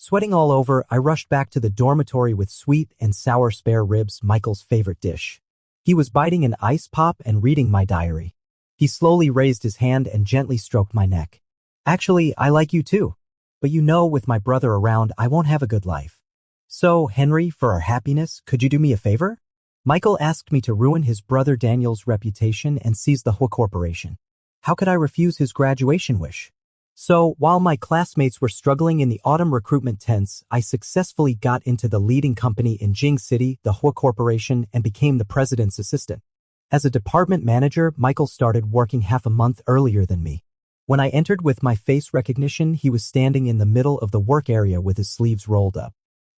Sweating all over, I rushed back to the dormitory with sweet and sour spare ribs, Michael's favorite dish. He was biting an ice pop and reading my diary. He slowly raised his hand and gently stroked my neck. Actually, I like you too. But you know, with my brother around, I won't have a good life. So, Henry, for our happiness, could you do me a favor? Michael asked me to ruin his brother Daniel's reputation and seize the whole corporation. How could I refuse his graduation wish? So, while my classmates were struggling in the autumn recruitment tents, I successfully got into the leading company in Jing City, the Hua Corporation, and became the president's assistant. As a department manager, Michael started working half a month earlier than me. When I entered with my face recognition, he was standing in the middle of the work area with his sleeves rolled up.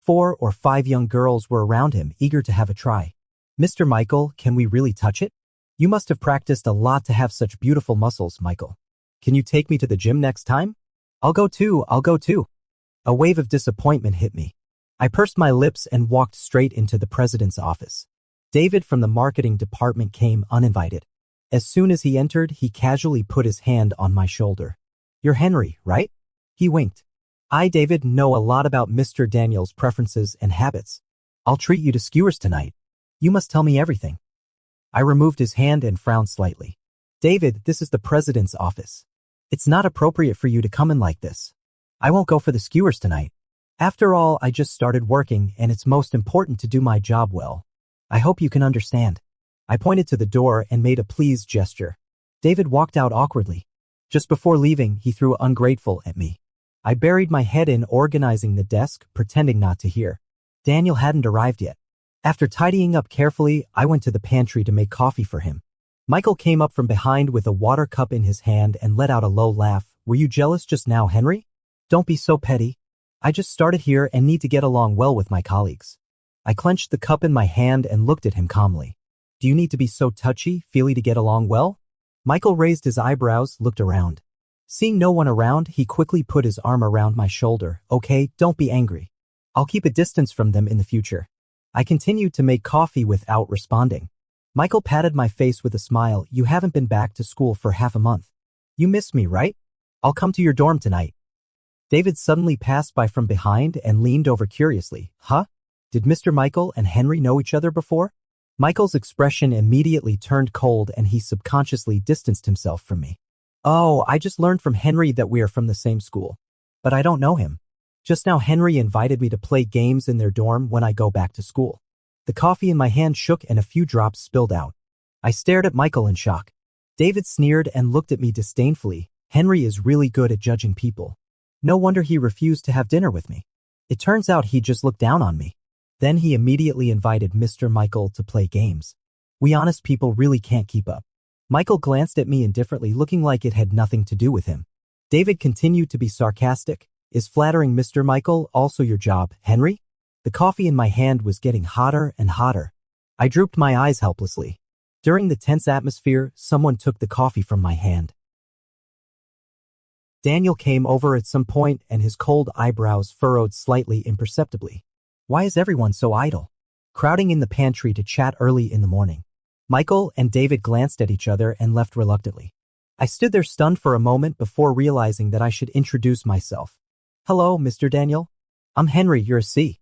4 or 5 young girls were around him, eager to have a try. Mr. Michael, can we really touch it? You must have practiced a lot to have such beautiful muscles, Michael. Can you take me to the gym next time? I'll go too. A wave of disappointment hit me. I pursed my lips and walked straight into the president's office. David from the marketing department came uninvited. As soon as he entered, he casually put his hand on my shoulder. You're Henry, right? He winked. I, David, know a lot about Mr. Daniel's preferences and habits. I'll treat you to skewers tonight. You must tell me everything. I removed his hand and frowned slightly. David, this is the president's office. It's not appropriate for you to come in like this. I won't go for the skewers tonight. After all, I just started working and it's most important to do my job well. I hope you can understand. I pointed to the door and made a pleased gesture. David walked out awkwardly. Just before leaving, he threw ungrateful at me. I buried my head in organizing the desk, pretending not to hear. Daniel hadn't arrived yet. After tidying up carefully, I went to the pantry to make coffee for him. Michael came up from behind with a water cup in his hand and let out a low laugh. Were you jealous just now, Henry? Don't be so petty. I just started here and need to get along well with my colleagues. I clenched the cup in my hand and looked at him calmly. Do you need to be so touchy-feely to get along well? Michael raised his eyebrows, looked around. Seeing no one around, he quickly put his arm around my shoulder. Okay, don't be angry. I'll keep a distance from them in the future. I continued to make coffee without responding. Michael patted my face with a smile. You haven't been back to school for half a month. You miss me, right? I'll come to your dorm tonight. David suddenly passed by from behind and leaned over curiously. Huh? Did Mr. Michael and Henry know each other before? Michael's expression immediately turned cold and he subconsciously distanced himself from me. Oh, I just learned from Henry that we are from the same school. But I don't know him. Just now Henry invited me to play games in their dorm when I go back to school. The coffee in my hand shook and a few drops spilled out. I stared at Michael in shock. David sneered and looked at me disdainfully. Henry is really good at judging people. No wonder he refused to have dinner with me. It turns out he just looked down on me. Then he immediately invited Mr. Michael to play games. We honest people really can't keep up. Michael glanced at me indifferently, looking like it had nothing to do with him. David continued to be sarcastic. Is flattering Mr. Michael also your job, Henry? The coffee in my hand was getting hotter and hotter. I drooped my eyes helplessly. During the tense atmosphere, someone took the coffee from my hand. Daniel came over at some point and his cold eyebrows furrowed slightly imperceptibly. Why is everyone so idle? Crowding in the pantry to chat early in the morning. Michael and David glanced at each other and left reluctantly. I stood there stunned for a moment before realizing that I should introduce myself. Hello, Mr. Daniel. I'm Henry, you're a C.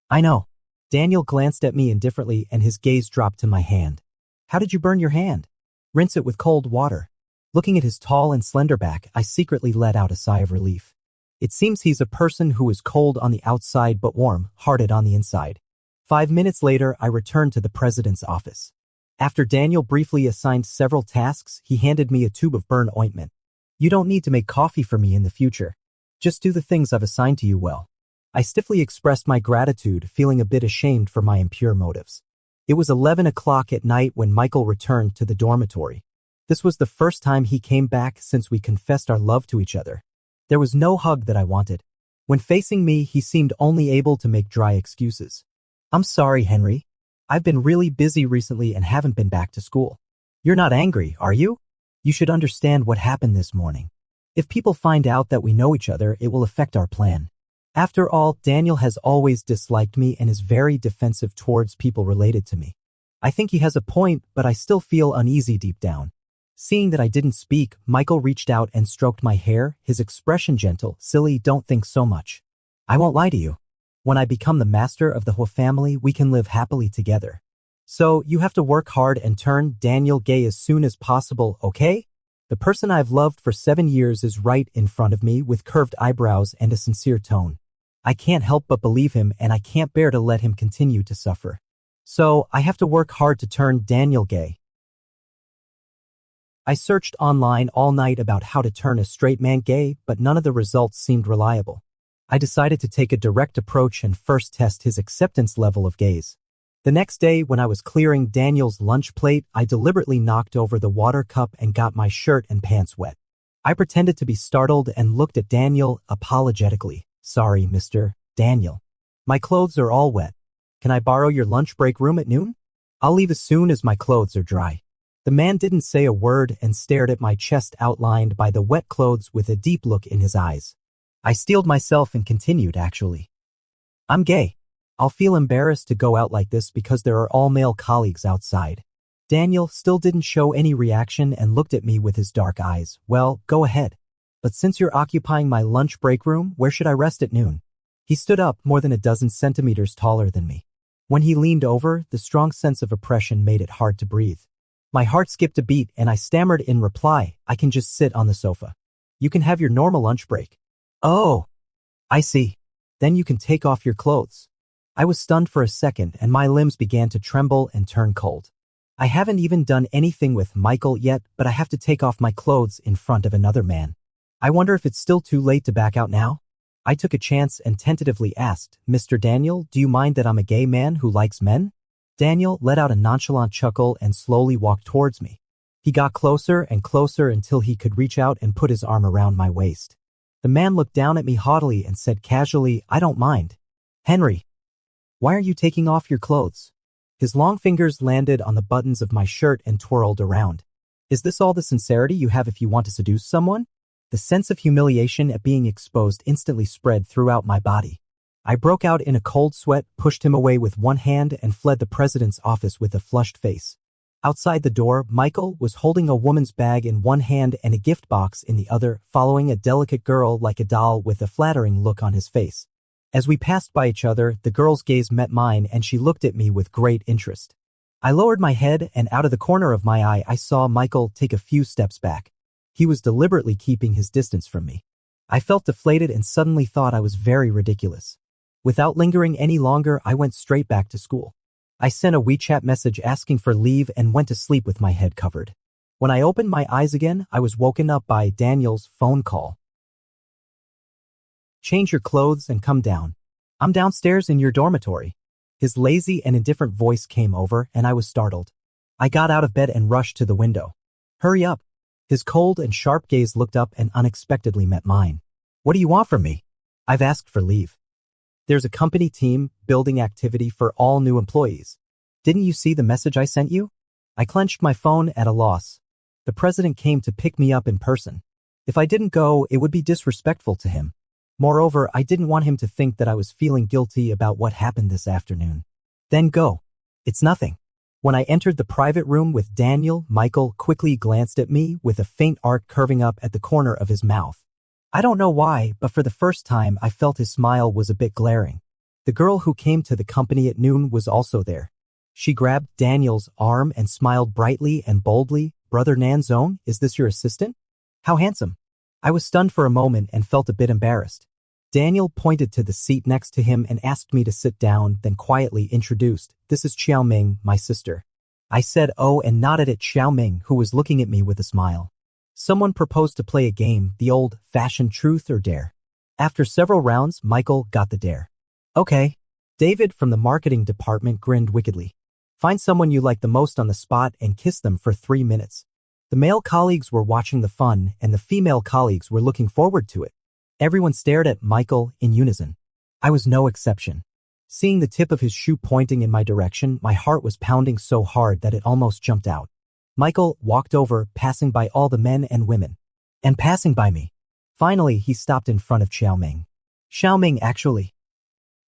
I know. Daniel glanced at me indifferently and his gaze dropped to my hand. How did you burn your hand? Rinse it with cold water. Looking at his tall and slender back, I secretly let out a sigh of relief. It seems he's a person who is cold on the outside but warm-hearted on the inside. 5 minutes later, I returned to the president's office. After Daniel briefly assigned several tasks, he handed me a tube of burn ointment. You don't need to make coffee for me in the future. Just do the things I've assigned to you well. I stiffly expressed my gratitude, feeling a bit ashamed for my impure motives. It was 11 o'clock at night when Michael returned to the dormitory. This was the first time he came back since we confessed our love to each other. There was no hug that I wanted. When facing me, he seemed only able to make dry excuses. I'm sorry, Henry. I've been really busy recently and haven't been back to school. You're not angry, are you? You should understand what happened this morning. If people find out that we know each other, it will affect our plan. After all, Daniel has always disliked me and is very defensive towards people related to me. I think he has a point, but I still feel uneasy deep down. Seeing that I didn't speak, Michael reached out and stroked my hair, his expression gentle. Silly, don't think so much. I won't lie to you. When I become the master of the whole family, we can live happily together. So you have to work hard and turn Daniel gay as soon as possible, okay? The person I've loved for 7 years is right in front of me with curved eyebrows and a sincere tone. I can't help but believe him, and I can't bear to let him continue to suffer. So I have to work hard to turn Daniel gay. I searched online all night about how to turn a straight man gay, but none of the results seemed reliable. I decided to take a direct approach and first test his acceptance level of gays. The next day, when I was clearing Daniel's lunch plate, I deliberately knocked over the water cup and got my shirt and pants wet. I pretended to be startled and looked at Daniel apologetically. Sorry, Mr. Daniel. My clothes are all wet. Can I borrow your lunch break room at noon? I'll leave as soon as my clothes are dry. The man didn't say a word and stared at my chest outlined by the wet clothes with a deep look in his eyes. I steeled myself and continued, actually. I'm gay. I'll feel embarrassed to go out like this because there are all male colleagues outside. Daniel still didn't show any reaction and looked at me with his dark eyes. Well, go ahead. But since you're occupying my lunch break room, where should I rest at noon? He stood up, more than a dozen centimeters taller than me. When he leaned over, the strong sense of oppression made it hard to breathe. My heart skipped a beat and I stammered in reply, I can just sit on the sofa. You can have your normal lunch break. Oh, I see. Then you can take off your clothes. I was stunned for a second and my limbs began to tremble and turn cold. I haven't even done anything with Michael yet, but I have to take off my clothes in front of another man. I wonder if it's still too late to back out now? I took a chance and tentatively asked, Mr. Daniel, do you mind that I'm a gay man who likes men? Daniel let out a nonchalant chuckle and slowly walked towards me. He got closer and closer until he could reach out and put his arm around my waist. The man looked down at me haughtily and said casually, I don't mind. Henry, why are you taking off your clothes? His long fingers landed on the buttons of my shirt and twirled around. Is this all the sincerity you have if you want to seduce someone? The sense of humiliation at being exposed instantly spread throughout my body. I broke out in a cold sweat, pushed him away with one hand, and fled the president's office with a flushed face. Outside the door, Michael was holding a woman's bag in one hand and a gift box in the other, following a delicate girl like a doll with a flattering look on his face. As we passed by each other, the girl's gaze met mine and she looked at me with great interest. I lowered my head and out of the corner of my eye I saw Michael take a few steps back. He was deliberately keeping his distance from me. I felt deflated and suddenly thought I was very ridiculous. Without lingering any longer, I went straight back to school. I sent a WeChat message asking for leave and went to sleep with my head covered. When I opened my eyes again, I was woken up by Daniel's phone call. Change your clothes and come down. I'm downstairs in your dormitory. His lazy and indifferent voice came over and I was startled. I got out of bed and rushed to the window. Hurry up. His cold and sharp gaze looked up and unexpectedly met mine. What do you want from me? I've asked for leave. There's a company team building activity for all new employees. Didn't you see the message I sent you? I clenched my phone at a loss. The president came to pick me up in person. If I didn't go, it would be disrespectful to him. Moreover, I didn't want him to think that I was feeling guilty about what happened this afternoon. Then go. It's nothing. When I entered the private room with Daniel, Michael quickly glanced at me with a faint arc curving up at the corner of his mouth. I don't know why, but for the first time I felt his smile was a bit glaring. The girl who came to the company at noon was also there. She grabbed Daniel's arm and smiled brightly and boldly. Brother Nanzone, is this your assistant? How handsome. I was stunned for a moment and felt a bit embarrassed. Daniel pointed to the seat next to him and asked me to sit down, then quietly introduced, this is Xiaoming, my sister. I said oh and nodded at Xiaoming, who was looking at me with a smile. Someone proposed to play a game, the old-fashioned truth or dare. After several rounds, Michael got the dare. Okay. David from the marketing department grinned wickedly. Find someone you like the most on the spot and kiss them for 3 minutes. The male colleagues were watching the fun and the female colleagues were looking forward to it. Everyone stared at Michael in unison. I was no exception. Seeing the tip of his shoe pointing in my direction, my heart was pounding so hard that it almost jumped out. Michael walked over, passing by all the men and women. And passing by me. Finally, he stopped in front of Xiaoming. Xiaoming, actually.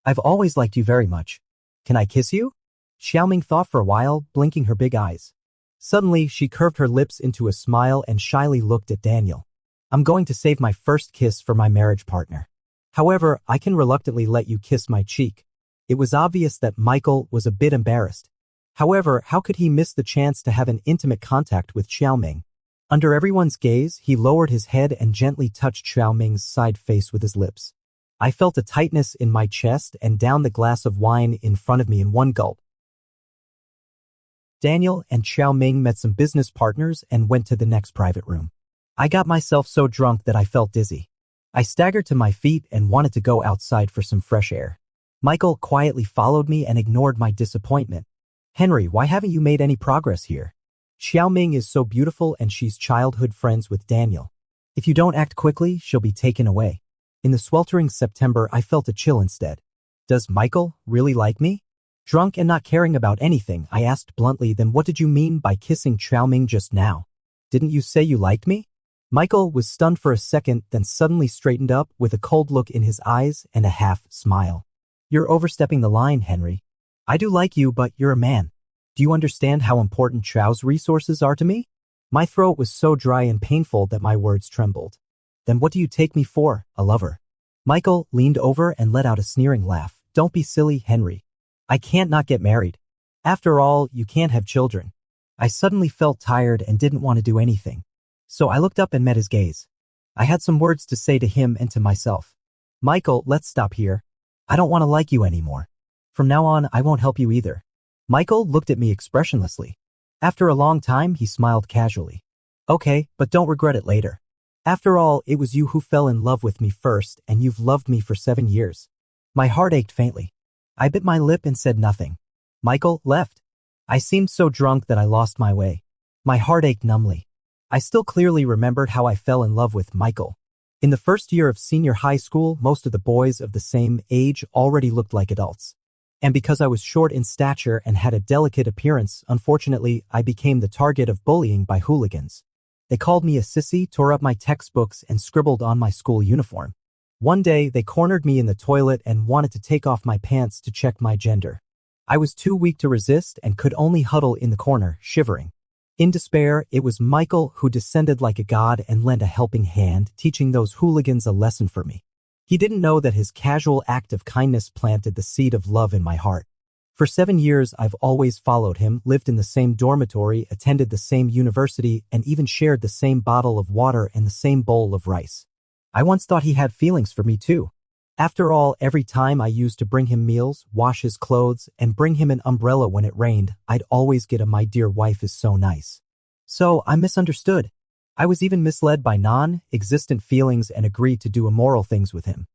I've always liked you very much. Can I kiss you? Xiaoming thought for a while, blinking her big eyes. Suddenly, she curved her lips into a smile and shyly looked at Daniel. I'm going to save my first kiss for my marriage partner. However, I can reluctantly let you kiss my cheek. It was obvious that Michael was a bit embarrassed. However, how could he miss the chance to have an intimate contact with Xiaoming? Under everyone's gaze, he lowered his head and gently touched Xiaoming's side face with his lips. I felt a tightness in my chest and downed the glass of wine in front of me in one gulp. Daniel and Xiaoming met some business partners and went to the next private room. I got myself so drunk that I felt dizzy. I staggered to my feet and wanted to go outside for some fresh air. Michael quietly followed me and ignored my disappointment. Henry, why haven't you made any progress here? Xiaoming is so beautiful and she's childhood friends with Daniel. If you don't act quickly, she'll be taken away. In the sweltering September, I felt a chill instead. Does Michael really like me? Drunk and not caring about anything, I asked bluntly, then what did you mean by kissing Xiaoming just now? Didn't you say you liked me? Michael was stunned for a second, then suddenly straightened up with a cold look in his eyes and a half smile. You're overstepping the line, Henry. I do like you, but you're a man. Do you understand how important Xiao's resources are to me? My throat was so dry and painful that my words trembled. Then what do you take me for, a lover? Michael leaned over and let out a sneering laugh. Don't be silly, Henry. I can't not get married. After all, you can't have children. I suddenly felt tired and didn't want to do anything. So I looked up and met his gaze. I had some words to say to him and to myself. Michael, let's stop here. I don't want to like you anymore. From now on, I won't help you either. Michael looked at me expressionlessly. After a long time, he smiled casually. Okay, but don't regret it later. After all, it was you who fell in love with me first, and you've loved me for 7 years. My heart ached faintly. I bit my lip and said nothing. Michael left. I seemed so drunk that I lost my way. My heart ached numbly. I still clearly remembered how I fell in love with Michael. In the first year of senior high school, most of the boys of the same age already looked like adults. And because I was short in stature and had a delicate appearance, unfortunately, I became the target of bullying by hooligans. They called me a sissy, tore up my textbooks, and scribbled on my school uniform. One day, they cornered me in the toilet and wanted to take off my pants to check my gender. I was too weak to resist and could only huddle in the corner, shivering. In despair, it was Michael who descended like a god and lent a helping hand, teaching those hooligans a lesson for me. He didn't know that his casual act of kindness planted the seed of love in my heart. For 7 years, I've always followed him, lived in the same dormitory, attended the same university, and even shared the same bottle of water and the same bowl of rice. I once thought he had feelings for me too. After all, every time I used to bring him meals, wash his clothes, and bring him an umbrella when it rained, I'd always get a "my dear wife is so nice." So I misunderstood. I was even misled by non-existent feelings and agreed to do immoral things with him.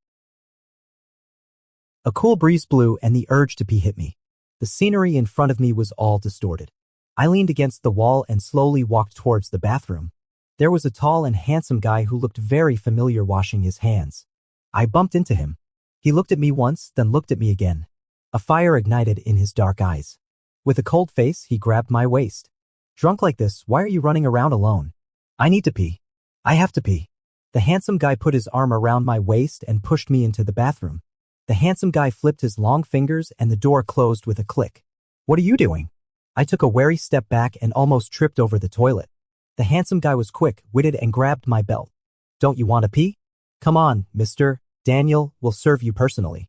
A cool breeze blew and the urge to pee hit me. The scenery in front of me was all distorted. I leaned against the wall and slowly walked towards the bathroom. There was a tall and handsome guy who looked very familiar washing his hands. I bumped into him. He looked at me once, then looked at me again. A fire ignited in his dark eyes. With a cold face, he grabbed my waist. Drunk like this, why are you running around alone? I need to pee. I have to pee. The handsome guy put his arm around my waist and pushed me into the bathroom. The handsome guy flipped his long fingers and the door closed with a click. What are you doing? I took a wary step back and almost tripped over the toilet. The handsome guy was quick-witted and grabbed my belt. Don't you want to pee? Come on, Mr. Daniel, we'll serve you personally.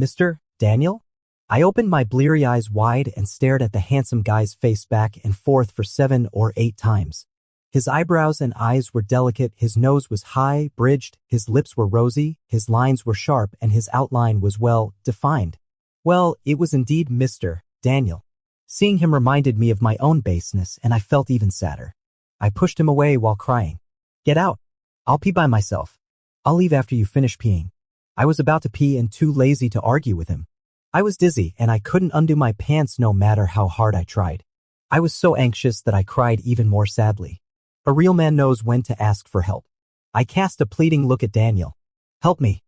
Mr. Daniel? I opened my bleary eyes wide and stared at the handsome guy's face back and forth for 7 or 8 times. His eyebrows and eyes were delicate, his nose was high, bridged, his lips were rosy, his lines were sharp, and his outline was well defined. Well, it was indeed Mr. Daniel. Seeing him reminded me of my own baseness, and I felt even sadder. I pushed him away while crying. Get out. I'll pee by myself. I'll leave after you finish peeing. I was about to pee and too lazy to argue with him. I was dizzy and I couldn't undo my pants no matter how hard I tried. I was so anxious that I cried even more sadly. A real man knows when to ask for help. I cast a pleading look at Daniel. Help me.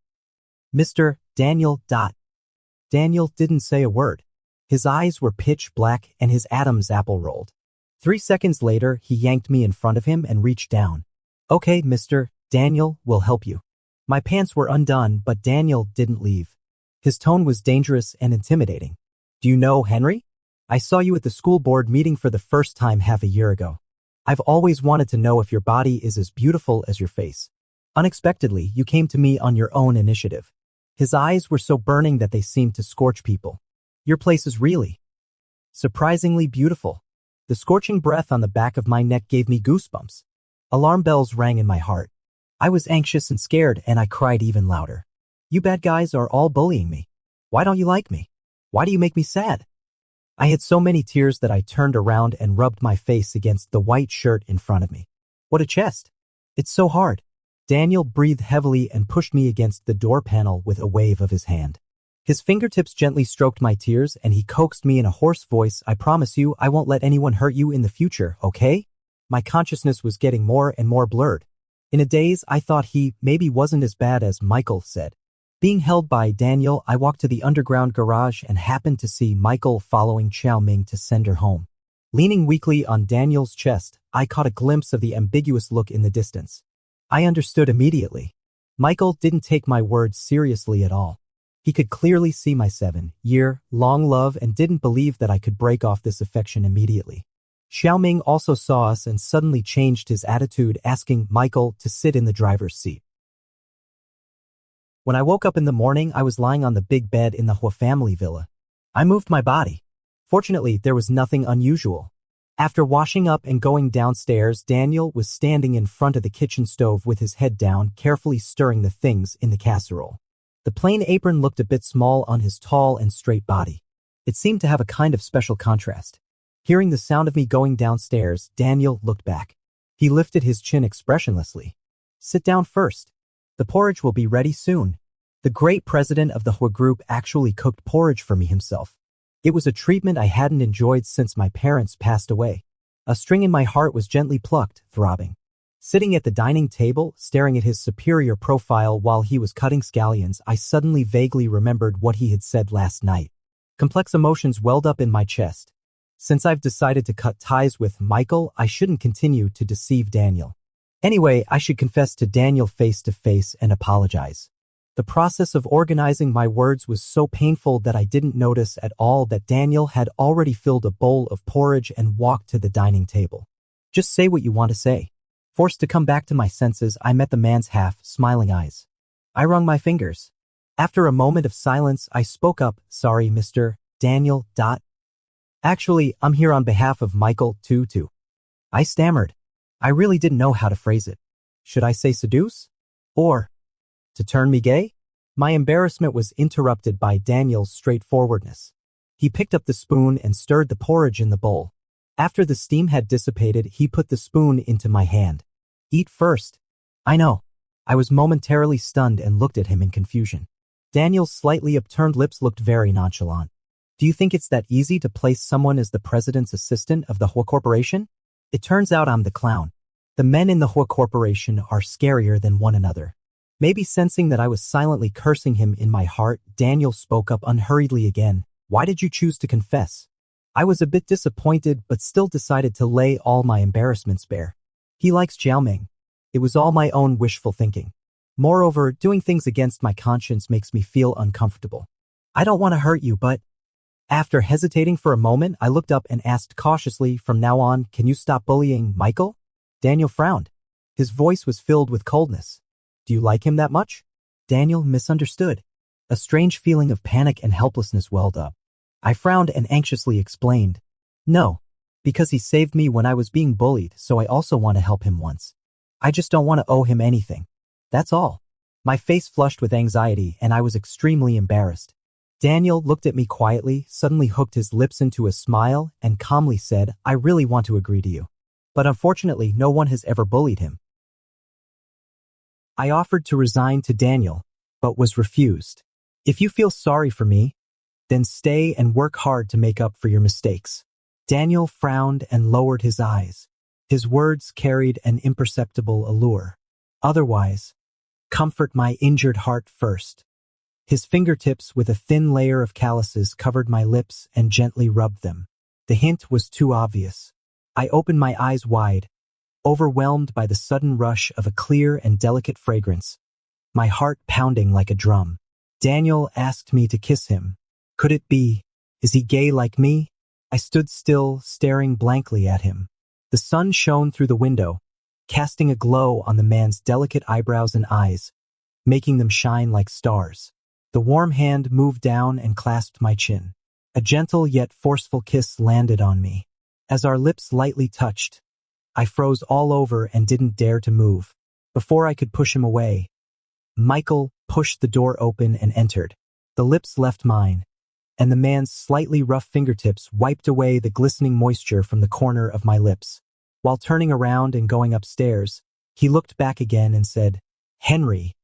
Mr. Daniel. Daniel didn't say a word. His eyes were pitch black and his Adam's apple rolled. 3 seconds later, he yanked me in front of him and reached down. Okay, Mr. Daniel, we'll help you. My pants were undone, but Daniel didn't leave. His tone was dangerous and intimidating. Do you know Henry? I saw you at the school board meeting for the first time half a year ago. I've always wanted to know if your body is as beautiful as your face. Unexpectedly, you came to me on your own initiative. His eyes were so burning that they seemed to scorch people. Your place is really surprisingly beautiful. The scorching breath on the back of my neck gave me goosebumps. Alarm bells rang in my heart. I was anxious and scared, and I cried even louder. You bad guys are all bullying me. Why don't you like me? Why do you make me sad? I had so many tears that I turned around and rubbed my face against the white shirt in front of me. What a chest. It's so hard. Daniel breathed heavily and pushed me against the door panel with a wave of his hand. His fingertips gently stroked my tears, and he coaxed me in a hoarse voice, I promise you I won't let anyone hurt you in the future, okay? My consciousness was getting more and more blurred. In a daze, I thought he maybe wasn't as bad as Michael said. Being held by Daniel, I walked to the underground garage and happened to see Michael following Xiaoming to send her home. Leaning weakly on Daniel's chest, I caught a glimpse of the ambiguous look in the distance. I understood immediately. Michael didn't take my words seriously at all. He could clearly see my 7-year-long love and didn't believe that I could break off this affection immediately. Xiaoming also saw us and suddenly changed his attitude, asking Michael to sit in the driver's seat. When I woke up in the morning, I was lying on the big bed in the Hua family villa. I moved my body. Fortunately, there was nothing unusual. After washing up and going downstairs, Daniel was standing in front of the kitchen stove with his head down, carefully stirring the things in the casserole. The plain apron looked a bit small on his tall and straight body. It seemed to have a kind of special contrast. Hearing the sound of me going downstairs, Daniel looked back. He lifted his chin expressionlessly. Sit down first. The porridge will be ready soon. The great president of the Hua group actually cooked porridge for me himself. It was a treatment I hadn't enjoyed since my parents passed away. A string in my heart was gently plucked, throbbing. Sitting at the dining table, staring at his superior profile while he was cutting scallions, I suddenly vaguely remembered what he had said last night. Complex emotions welled up in my chest. Since I've decided to cut ties with Michael, I shouldn't continue to deceive Daniel. Anyway, I should confess to Daniel face to face and apologize. The process of organizing my words was so painful that I didn't notice at all that Daniel had already filled a bowl of porridge and walked to the dining table. Just say what you want to say. Forced to come back to my senses, I met the man's half-smiling eyes. I wrung my fingers. After a moment of silence, I spoke up, sorry, Mr. Daniel. Actually, I'm here on behalf of Michael, too. I stammered. I really didn't know how to phrase it. Should I say seduce? Or to turn me gay? My embarrassment was interrupted by Daniel's straightforwardness. He picked up the spoon and stirred the porridge in the bowl. After the steam had dissipated, he put the spoon into my hand. Eat first. I know. I was momentarily stunned and looked at him in confusion. Daniel's slightly upturned lips looked very nonchalant. Do you think it's that easy to place someone as the president's assistant of the Hua Corporation? It turns out I'm the clown. The men in the Hua Corporation are scarier than one another. Maybe sensing that I was silently cursing him in my heart, Daniel spoke up unhurriedly again. Why did you choose to confess? I was a bit disappointed but still decided to lay all my embarrassments bare. He likes Xiaoming. It was all my own wishful thinking. Moreover, doing things against my conscience makes me feel uncomfortable. I don't want to hurt you, but... After hesitating for a moment, I looked up and asked cautiously, from now on, can you stop bullying Michael? Daniel frowned. His voice was filled with coldness. Do you like him that much? Daniel misunderstood. A strange feeling of panic and helplessness welled up. I frowned and anxiously explained. No, because he saved me when I was being bullied, so I also want to help him once. I just don't want to owe him anything. That's all. My face flushed with anxiety and I was extremely embarrassed. Daniel looked at me quietly, suddenly hooked his lips into a smile, and calmly said, I really want to agree to you. But unfortunately, no one has ever bullied him. I offered to resign to Daniel, but was refused. If you feel sorry for me, then stay and work hard to make up for your mistakes. Daniel frowned and lowered his eyes. His words carried an imperceptible allure. Otherwise, comfort my injured heart first. His fingertips with a thin layer of calluses covered my lips and gently rubbed them. The hint was too obvious. I opened my eyes wide, overwhelmed by the sudden rush of a clear and delicate fragrance, my heart pounding like a drum. Daniel asked me to kiss him. Could it be? Is he gay like me? I stood still, staring blankly at him. The sun shone through the window, casting a glow on the man's delicate eyebrows and eyes, making them shine like stars. The warm hand moved down and clasped my chin. A gentle yet forceful kiss landed on me. As our lips lightly touched, I froze all over and didn't dare to move. Before I could push him away, Michael pushed the door open and entered. The lips left mine, and the man's slightly rough fingertips wiped away the glistening moisture from the corner of my lips. While turning around and going upstairs, he looked back again and said, "Henry,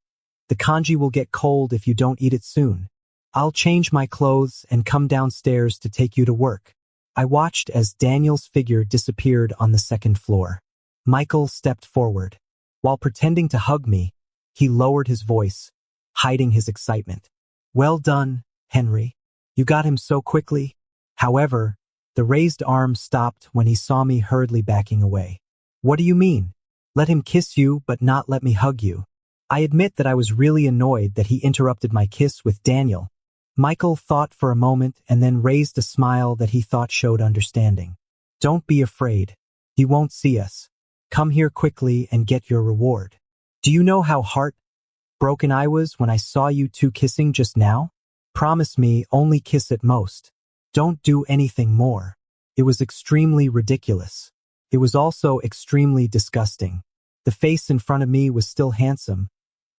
the congee will get cold if you don't eat it soon. I'll change my clothes and come downstairs to take you to work." I watched as Daniel's figure disappeared on the second floor. Michael stepped forward. While pretending to hug me, he lowered his voice, hiding his excitement. "Well done, Henry. You got him so quickly." However, the raised arm stopped when he saw me hurriedly backing away. "What do you mean? Let him kiss you but not let me hug you?" I admit that I was really annoyed that he interrupted my kiss with Daniel. Michael thought for a moment and then raised a smile that he thought showed understanding. "Don't be afraid. He won't see us. Come here quickly and get your reward. Do you know how heartbroken I was when I saw you two kissing just now? Promise me only kiss at most. Don't do anything more." It was extremely ridiculous. It was also extremely disgusting. The face in front of me was still handsome,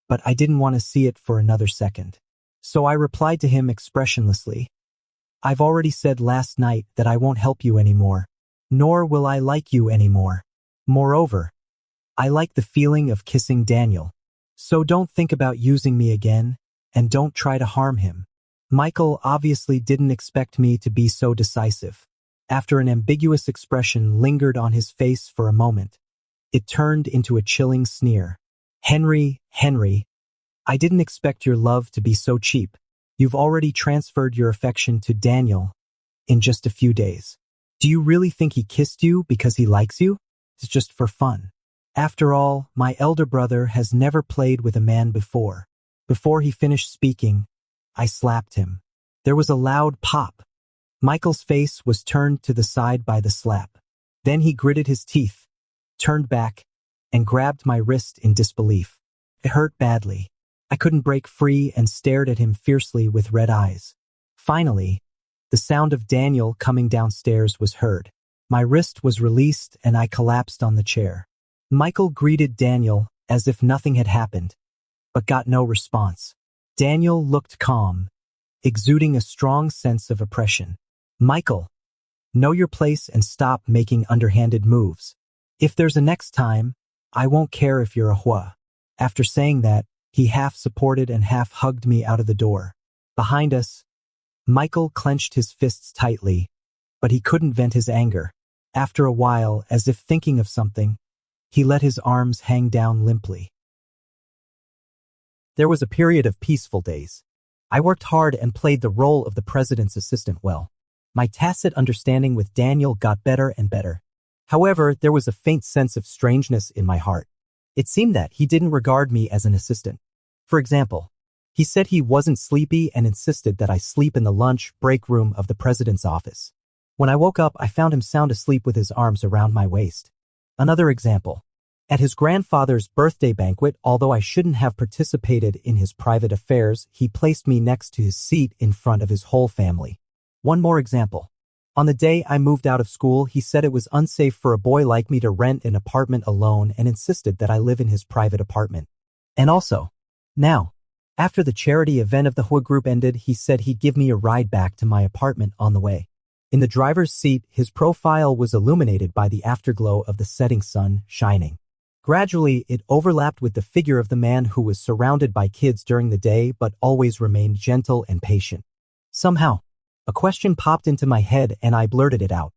but I didn't want to see it for another second. So I replied to him expressionlessly. "I've already said last night that I won't help you anymore, nor will I like you anymore. Moreover, I like the feeling of kissing Daniel. So don't think about using me again, and don't try to harm him." Michael obviously didn't expect me to be so decisive. After an ambiguous expression lingered on his face for a moment, it turned into a chilling sneer. Henry, I didn't expect your love to be so cheap. You've already transferred your affection to Daniel in just a few days. Do you really think he kissed you because he likes you? It's just for fun. After all, my elder brother has never played with a man before." Before he finished speaking, I slapped him. There was a loud pop. Michael's face was turned to the side by the slap. Then he gritted his teeth, turned back, and grabbed my wrist in disbelief. It hurt badly. I couldn't break free and stared at him fiercely with red eyes. Finally, the sound of Daniel coming downstairs was heard. My wrist was released and I collapsed on the chair. Michael greeted Daniel as if nothing had happened, but got no response. Daniel looked calm, exuding a strong sense of oppression. "Michael, know your place and stop making underhanded moves. If there's a next time, I won't care if you're a hua." After saying that, he half supported and half hugged me out of the door. Behind us, Michael clenched his fists tightly, but he couldn't vent his anger. After a while, as if thinking of something, he let his arms hang down limply. There was a period of peaceful days. I worked hard and played the role of the president's assistant well. My tacit understanding with Daniel got better and better. However, there was a faint sense of strangeness in my heart. It seemed that he didn't regard me as an assistant. For example, he said he wasn't sleepy and insisted that I sleep in the lunch break room of the president's office. When I woke up, I found him sound asleep with his arms around my waist. Another example. At his grandfather's birthday banquet, although I shouldn't have participated in his private affairs, he placed me next to his seat in front of his whole family. One more example. On the day I moved out of school, he said it was unsafe for a boy like me to rent an apartment alone and insisted that I live in his private apartment. And also, now, after the charity event of the Hua group ended, he said he'd give me a ride back to my apartment on the way. In the driver's seat, his profile was illuminated by the afterglow of the setting sun shining. Gradually, it overlapped with the figure of the man who was surrounded by kids during the day but always remained gentle and patient. Somehow, a question popped into my head and I blurted it out.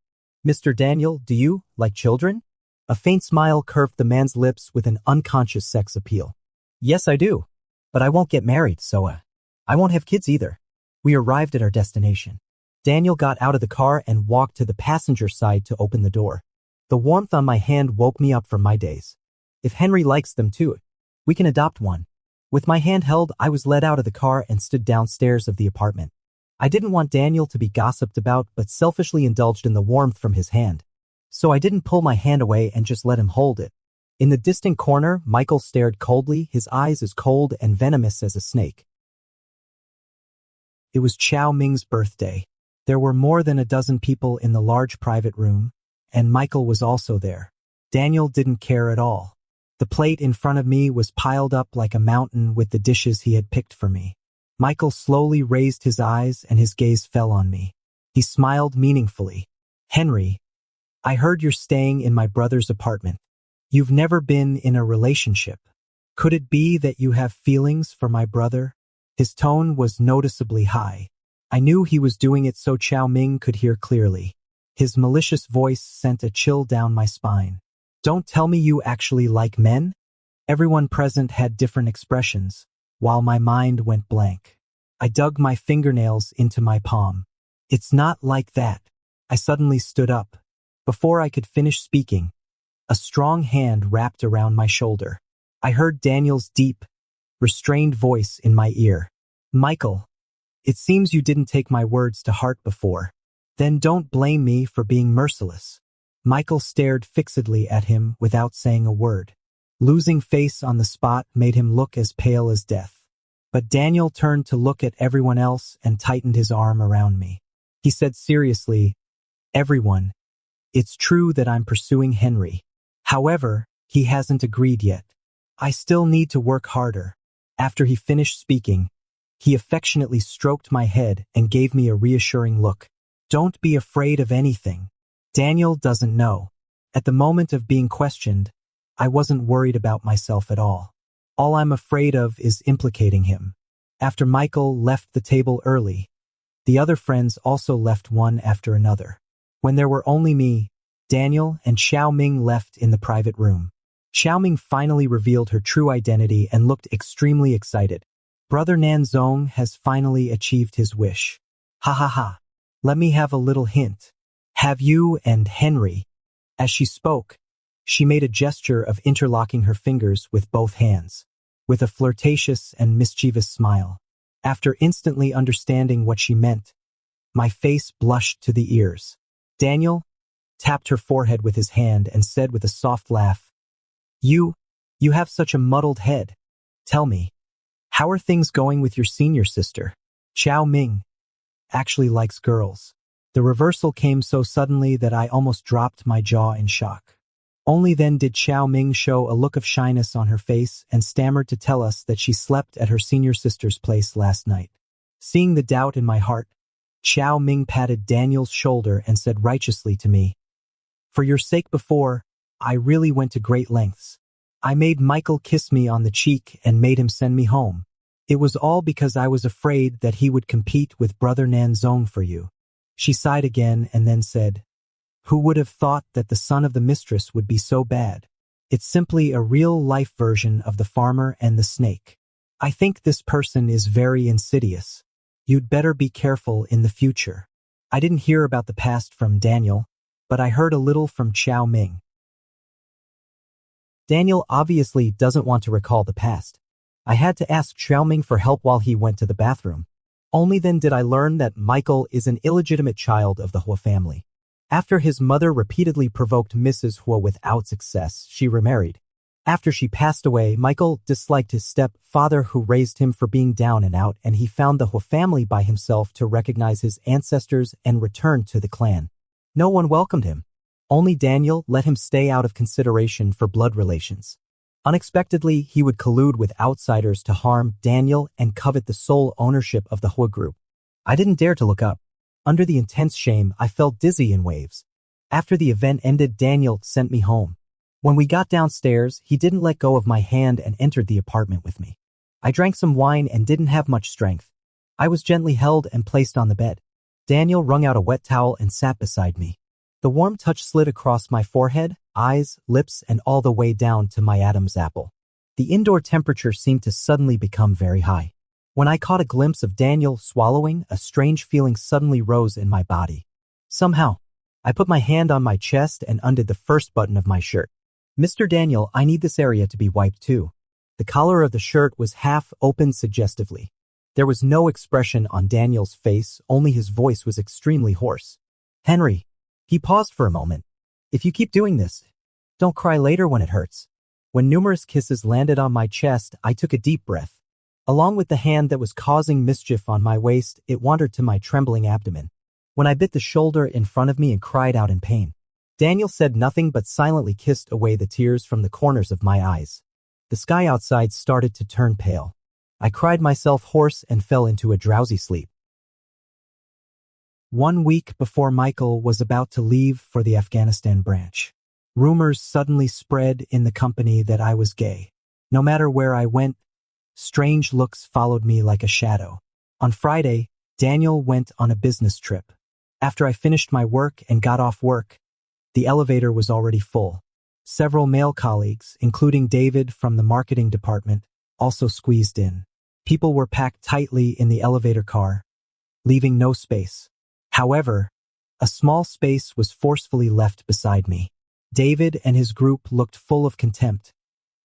"Mr. Daniel, do you like children?" A faint smile curved the man's lips with an unconscious sex appeal. "Yes, I do. But I won't get married, so I won't have kids either." We arrived at our destination. Daniel got out of the car and walked to the passenger side to open the door. The warmth on my hand woke me up from my daze. If Henry likes them too, we can adopt one. With my hand held, I was led out of the car and stood downstairs of the apartment. I didn't want Daniel to be gossiped about, but selfishly indulged in the warmth from his hand. So I didn't pull my hand away and just let him hold it. In the distant corner, Michael stared coldly, his eyes as cold and venomous as a snake. It was Xiaoming's birthday. There were more than a dozen people in the large private room, and Michael was also there. Daniel didn't care at all. The plate in front of me was piled up like a mountain with the dishes he had picked for me. Michael slowly raised his eyes and his gaze fell on me. He smiled meaningfully. "Henry, I heard you're staying in my brother's apartment. You've never been in a relationship. Could it be that you have feelings for my brother?" His tone was noticeably high. I knew he was doing it so Xiaoming could hear clearly. His malicious voice sent a chill down my spine. "Don't tell me you actually like men?" Everyone present had different expressions, while my mind went blank. I dug my fingernails into my palm. "It's not like that." I suddenly stood up. Before I could finish speaking, a strong hand wrapped around my shoulder. I heard Daniel's deep, restrained voice in my ear. "Michael, it seems you didn't take my words to heart before. Then don't blame me for being merciless." Michael stared fixedly at him without saying a word. Losing face on the spot made him look as pale as death. But Daniel turned to look at everyone else and tightened his arm around me. He said seriously, "Everyone, it's true that I'm pursuing Henry. However, he hasn't agreed yet. I still need to work harder." After he finished speaking, he affectionately stroked my head and gave me a reassuring look. "Don't be afraid of anything. Daniel doesn't know." At the moment of being questioned, I wasn't worried about myself at all. All I'm afraid of is implicating him. After Michael left the table early, the other friends also left one after another. When there were only me, Daniel, and Xiaoming left in the private room. Xiaoming finally revealed her true identity and looked extremely excited. "Brother Nanzong has finally achieved his wish. Ha ha ha. Let me have a little hint. Have you and Henry?" As she spoke, she made a gesture of interlocking her fingers with both hands, with a flirtatious and mischievous smile. After instantly understanding what she meant, my face blushed to the ears. Daniel tapped her forehead with his hand and said with a soft laugh, You have such a muddled head. Tell me, how are things going with your senior sister? Xiaoming actually likes girls." The reversal came so suddenly that I almost dropped my jaw in shock. Only then did Xiaoming show a look of shyness on her face and stammered to tell us that she slept at her senior sister's place last night. Seeing the doubt in my heart, Xiaoming patted Daniel's shoulder and said righteously to me, "For your sake before, I really went to great lengths. I made Michael kiss me on the cheek and made him send me home. It was all because I was afraid that he would compete with Brother Nanzong for you." She sighed again and then said, "Who would have thought that the son of the mistress would be so bad? It's simply a real-life version of the farmer and the snake. I think this person is very insidious. You'd better be careful in the future." I didn't hear about the past from Daniel, but I heard a little from Xiaoming. Daniel obviously doesn't want to recall the past. I had to ask Xiaoming for help while he went to the bathroom. Only then did I learn that Michael is an illegitimate child of the Hua family. After his mother repeatedly provoked Mrs. Hua without success, she remarried. After she passed away, Michael disliked his stepfather who raised him for being down and out, and he found the Hua family by himself to recognize his ancestors and return to the clan. No one welcomed him. Only Daniel let him stay out of consideration for blood relations. Unexpectedly, he would collude with outsiders to harm Daniel and covet the sole ownership of the Hua group. I didn't dare to look up. Under the intense shame, I felt dizzy in waves. After the event ended, Daniel sent me home. When we got downstairs, he didn't let go of my hand and entered the apartment with me. I drank some wine and didn't have much strength. I was gently held and placed on the bed. Daniel wrung out a wet towel and sat beside me. The warm touch slid across my forehead, eyes, lips, and all the way down to my Adam's apple. The indoor temperature seemed to suddenly become very high. When I caught a glimpse of Daniel swallowing, a strange feeling suddenly rose in my body. Somehow, I put my hand on my chest and undid the first button of my shirt. "Mr. Daniel, I need this area to be wiped too." The collar of the shirt was half open suggestively. There was no expression on Daniel's face, only his voice was extremely hoarse. "Henry." He paused for a moment. "If you keep doing this, don't cry later when it hurts." When numerous kisses landed on my chest, I took a deep breath. Along with the hand that was causing mischief on my waist, it wandered to my trembling abdomen. When I bit the shoulder in front of me and cried out in pain, Daniel said nothing but silently kissed away the tears from the corners of my eyes. The sky outside started to turn pale. I cried myself hoarse and fell into a drowsy sleep. 1 week before Michael was about to leave for the Afghanistan branch, rumors suddenly spread in the company that I was gay. No matter where I went, strange looks followed me like a shadow. On Friday, Daniel went on a business trip. After I finished my work and got off work, the elevator was already full. Several male colleagues, including David from the marketing department, also squeezed in. People were packed tightly in the elevator car, leaving no space. However, a small space was forcefully left beside me. David and his group looked full of contempt,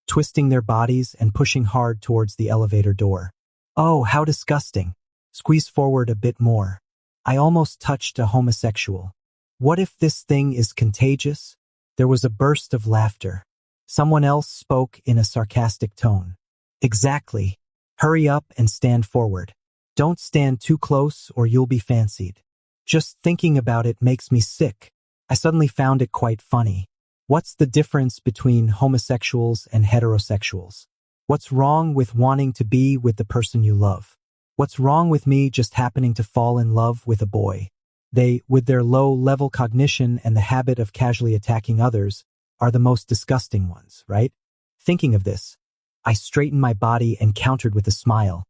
twisting their bodies and pushing hard towards the elevator door. Oh, how disgusting. Squeeze forward a bit more. I almost touched a homosexual. What if this thing is contagious? There was a burst of laughter. Someone else spoke in a sarcastic tone. Exactly. Hurry up and stand forward. Don't stand too close or you'll be fancied. Just thinking about it makes me sick. I suddenly found it quite funny. What's the difference between homosexuals and heterosexuals? What's wrong with wanting to be with the person you love? What's wrong with me just happening to fall in love with a boy? They, with their low-level cognition and the habit of casually attacking others, are the most disgusting ones, right? Thinking of this, I straightened my body and countered with a smile.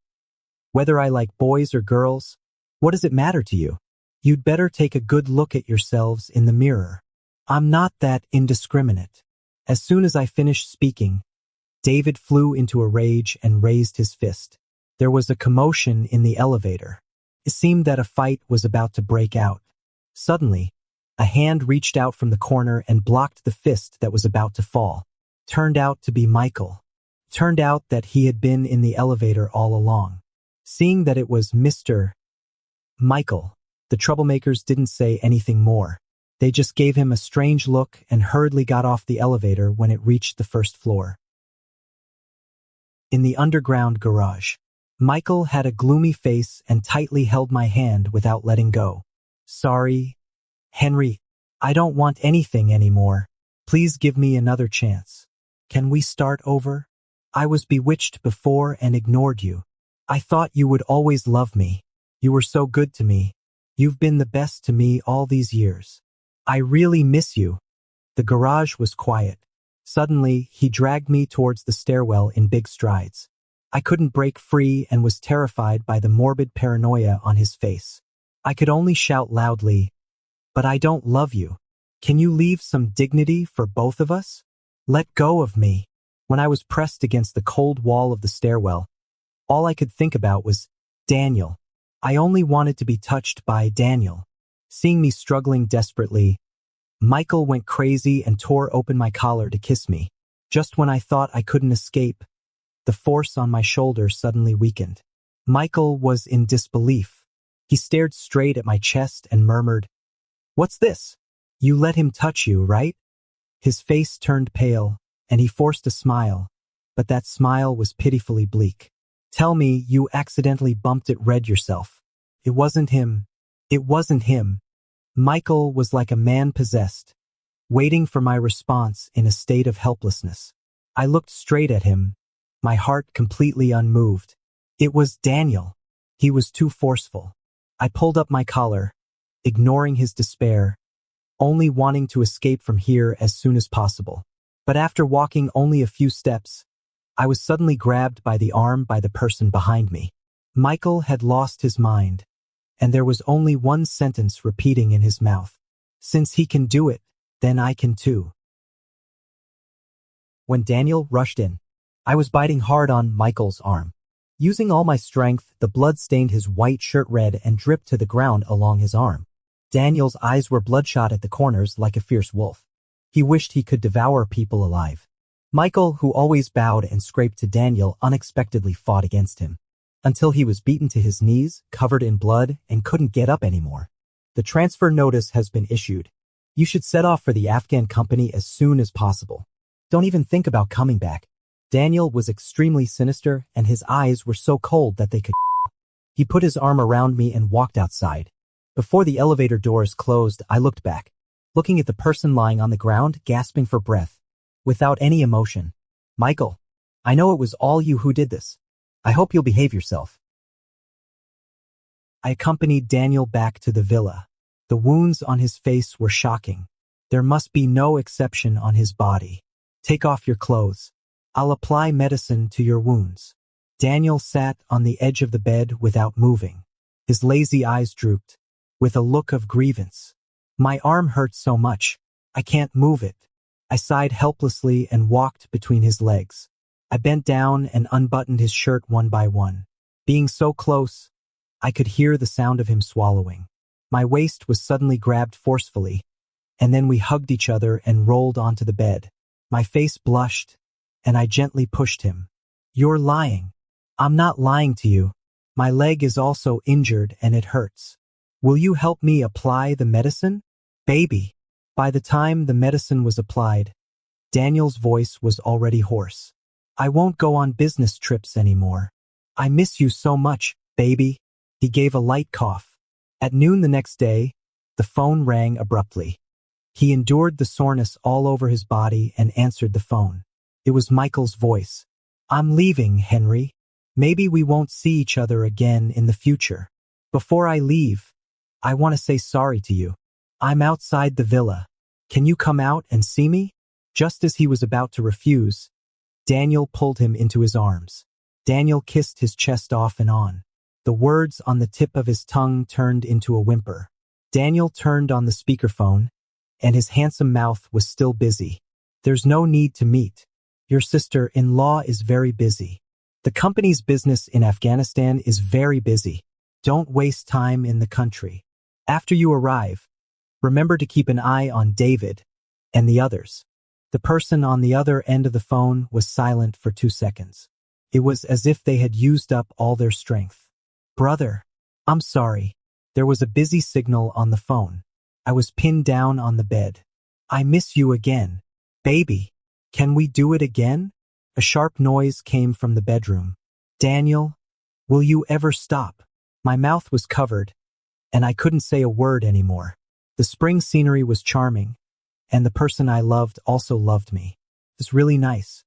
Whether I like boys or girls, what does it matter to you? You'd better take a good look at yourselves in the mirror. I'm not that indiscriminate. As soon as I finished speaking, David flew into a rage and raised his fist. There was a commotion in the elevator. It seemed that a fight was about to break out. Suddenly, a hand reached out from the corner and blocked the fist that was about to fall. Turned out to be Michael. Turned out that he had been in the elevator all along. Seeing that it was Mr. Michael, the troublemakers didn't say anything more. They just gave him a strange look and hurriedly got off the elevator when it reached the first floor. In the underground garage, Michael had a gloomy face and tightly held my hand without letting go. Sorry, Henry, I don't want anything anymore. Please give me another chance. Can we start over? I was bewitched before and ignored you. I thought you would always love me. You were so good to me. You've been the best to me all these years. I really miss you. The garage was quiet. Suddenly, he dragged me towards the stairwell in big strides. I couldn't break free and was terrified by the morbid paranoia on his face. I could only shout loudly, "But I don't love you. Can you leave some dignity for both of us? Let go of me." When I was pressed against the cold wall of the stairwell, all I could think about was Daniel. I only wanted to be touched by Daniel. Seeing me struggling desperately, Michael went crazy and tore open my collar to kiss me. Just when I thought I couldn't escape, the force on my shoulder suddenly weakened. Michael was in disbelief. He stared straight at my chest and murmured, "What's this? You let him touch you, right?" His face turned pale, and he forced a smile, but that smile was pitifully bleak. "Tell me you accidentally bumped it red yourself." It wasn't him. It wasn't him. Michael was like a man possessed, waiting for my response in a state of helplessness. I looked straight at him, my heart completely unmoved. It was Daniel. He was too forceful. I pulled up my collar, ignoring his despair, only wanting to escape from here as soon as possible. But after walking only a few steps, I was suddenly grabbed by the arm by the person behind me. Michael had lost his mind, and there was only one sentence repeating in his mouth. "Since he can do it, then I can too." When Daniel rushed in, I was biting hard on Michael's arm. Using all my strength, the blood stained his white shirt red and dripped to the ground along his arm. Daniel's eyes were bloodshot at the corners like a fierce wolf. He wished he could devour people alive. Michael, who always bowed and scraped to Daniel, unexpectedly fought against him, until he was beaten to his knees, covered in blood, and couldn't get up anymore. "The transfer notice has been issued. You should set off for the Afghan company as soon as possible. Don't even think about coming back. Daniel was extremely sinister and his eyes were so cold that they could. He put his arm around me and walked outside. Before the elevator doors closed, I looked back, looking at the person lying on the ground, gasping for breath, without any emotion. Michael, I know it was all you who did this. I hope you'll behave yourself. I accompanied Daniel back to the villa. The wounds on his face were shocking. There must be no exception on his body. Take off your clothes. I'll apply medicine to your wounds. Daniel sat on the edge of the bed without moving. His lazy eyes drooped, with a look of grievance. My arm hurts so much. I can't move it. I sighed helplessly and walked between his legs. I bent down and unbuttoned his shirt one by one. Being so close, I could hear the sound of him swallowing. My waist was suddenly grabbed forcefully, and then we hugged each other and rolled onto the bed. My face blushed, and I gently pushed him. You're lying. I'm not lying to you. My leg is also injured and it hurts. Will you help me apply the medicine? Baby. By the time the medicine was applied, Daniel's voice was already hoarse. I won't go on business trips anymore. I miss you so much, baby. He gave a light cough. At noon the next day, the phone rang abruptly. He endured the soreness all over his body and answered the phone. It was Michael's voice. I'm leaving, Henry. Maybe we won't see each other again in the future. Before I leave, I want to say sorry to you. I'm outside the villa. Can you come out and see me? Just as he was about to refuse, Daniel pulled him into his arms. Daniel kissed his chest off and on. The words on the tip of his tongue turned into a whimper. Daniel turned on the speakerphone, and his handsome mouth was still busy. There's no need to meet. Your sister-in-law is very busy. The company's business in Afghanistan is very busy. Don't waste time in the country. After you arrive, remember to keep an eye on David and the others. The person on the other end of the phone was silent for 2 seconds. It was as if they had used up all their strength. Brother, I'm sorry. There was a busy signal on the phone. I was pinned down on the bed. I miss you again. Baby, can we do it again? A sharp noise came from the bedroom. Daniel, will you ever stop? My mouth was covered, and I couldn't say a word anymore. The spring scenery was charming, and the person I loved also loved me. It was really nice.